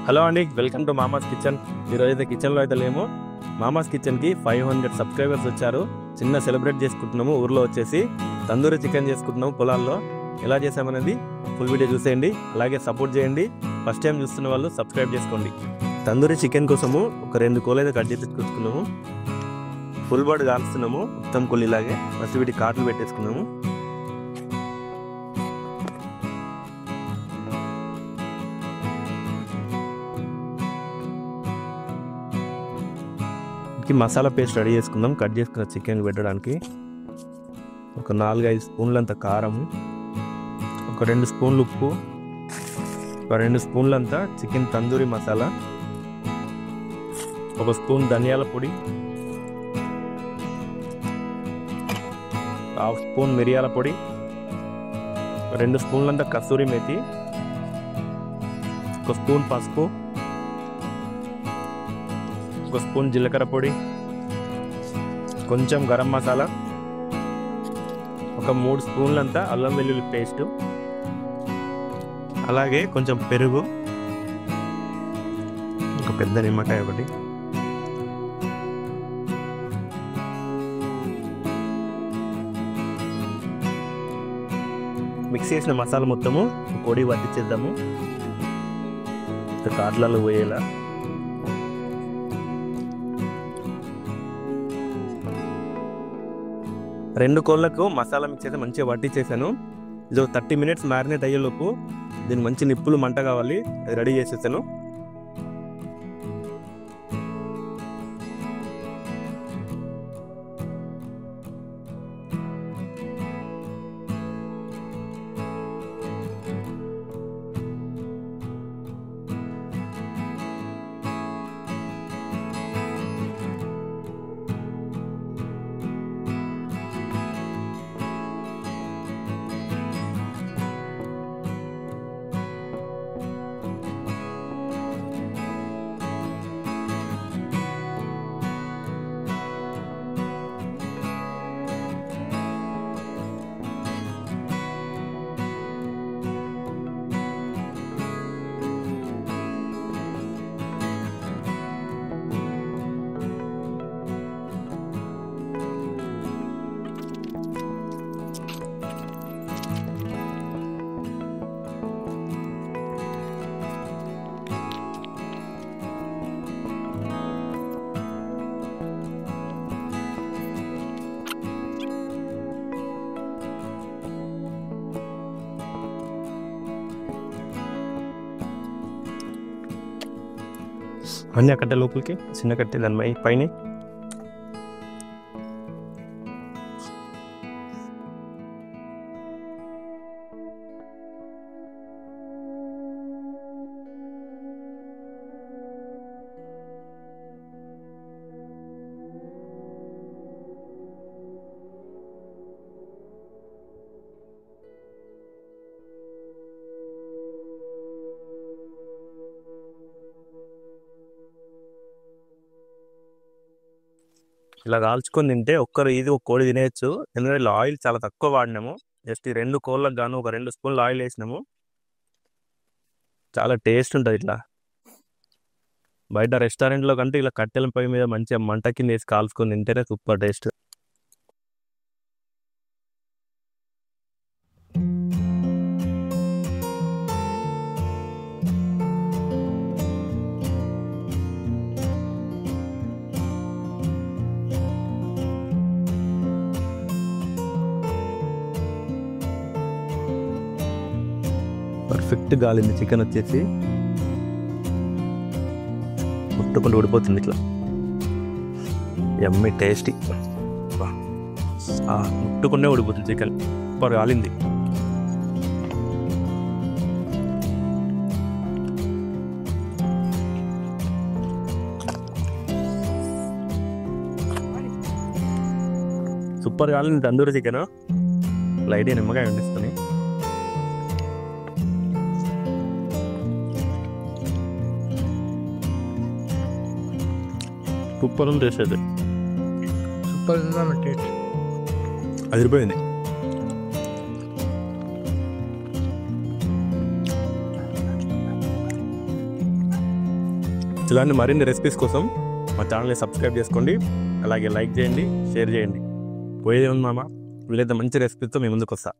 Hello అండి, welcome to మామాస్ kitchen. ఈరోజు అయితే కిచెన్లో అయితే లేము. మామాస్ కిచెన్కి 500 సబ్స్క్రైబర్స్ వచ్చారు. చిన్న సెలబ్రేట్ చేసుకుంటున్నాము. ఊర్లో వచ్చేసి తందూరి చికెన్ చేసుకుంటున్నాము పొలాల్లో. ఎలా చేసామనేది ఫుల్ వీడియో చూసేయండి. అలాగే సపోర్ట్ చేయండి. ఫస్ట్ టైం చూస్తున్న వాళ్ళు సబ్స్క్రైబ్ చేసుకోండి. తందూరి చికెన్ కోసము ఒక 2 కోళ్ళు అయితే కట్ చేసి తీసుకొచ్చుకున్నాము. ఫుల్ బాడీ కాల్స్తున్నాము మొత్తం కొల్లిలాగే. ఫస్ట్ వీటి కాట్లు పెట్టేసుకున్నాము. మసాలా పేస్ట్ రెడీ చేసుకుందాం. కట్ చేసుకున్న చికెన్ పెట్టడానికి ఒక 4-5 స్పూన్లంత కారం, ఒక 2 స్పూన్లు ఉప్పు, ఒక 2 స్పూన్లంతా చికెన్ తందూరి మసాలా, ఒక స్పూన్ ధనియాల పొడి, 1/2 స్పూన్ మిరియాల పొడి, 2 స్పూన్లంతా కస్తూరి మేతి, ఒక స్పూన్ పసుపు, ఒక స్పూన్ జీలకర్ర పొడి, కొంచెం గరం మసాలా, ఒక 3 స్పూన్లంతా అల్లం వెల్లుల్లి పేస్టు, అలాగే కొంచెం పెరుగు, ఒక పెద్ద నిమ్మకాయ ఒకటి, మిక్స్ చేసిన మసాలా మొత్తము పొడి వడ్డించేద్దాము కాట్లలో పోయేలా. రెండు కోళ్ళకు మసాలా మిక్స్ అయితే మంచిగా వడ్డించేసాను. ఇది 30 మినిట్స్ మ్యారినేట్ అయ్యేలోపు దీనికి మంచి నిప్పులు మంట కావాలి, అది రెడీ చేసేసాను. అన్నీ కట్టే లోపలికి చిన్న కట్టే దాని పైన ఇలా కాల్చుకొని తింటే ఒక కోడి తినేయచ్చు. ఎందుకంటే ఇలా ఆయిల్ చాలా తక్కువ వాడినాము. జస్ట్ ఈ 2 కోళ్ళకు గాను ఒక 2 స్పూన్లు ఆయిల్ వేసినాము. చాలా టేస్ట్ ఉంటుంది. ఇట్లా బయట రెస్టారెంట్లో కంటే ఇలా కట్టెల పొయ్యి మీద మంచిగా మంట కింద వేసి కాల్చుకొని తింటేనే సూపర్ టేస్ట్. పర్ఫెక్ట్ గాలింది చికెన్ వచ్చేసి, ముట్టుకుంటూ ఉడిపోతుంది ఇట్లా. యమ్మీ టేస్టీ, ముట్టుకుంటే ఉడిపోతుంది చికెన్. సూపర్ గాలింది. సూపర్ గాలింది తందూరి చికెన్. లైట్గా నిమ్మకాయ వండిస్తుంది. సూపర్ ఉంది టేస్ట్ అయితే. సూపర్ ఉందా టేస్ట్? అదిరిపోయింది. ఇలాంటి మరిన్ని రెసిపీస్ కోసం మా ఛానల్ని సబ్స్క్రైబ్ చేసుకోండి, అలాగే లైక్ చేయండి, షేర్ చేయండి. పోయేది ఉంది మామ, వీలైతే మంచి రెసిపీతో మీ ముందుకు వస్తా.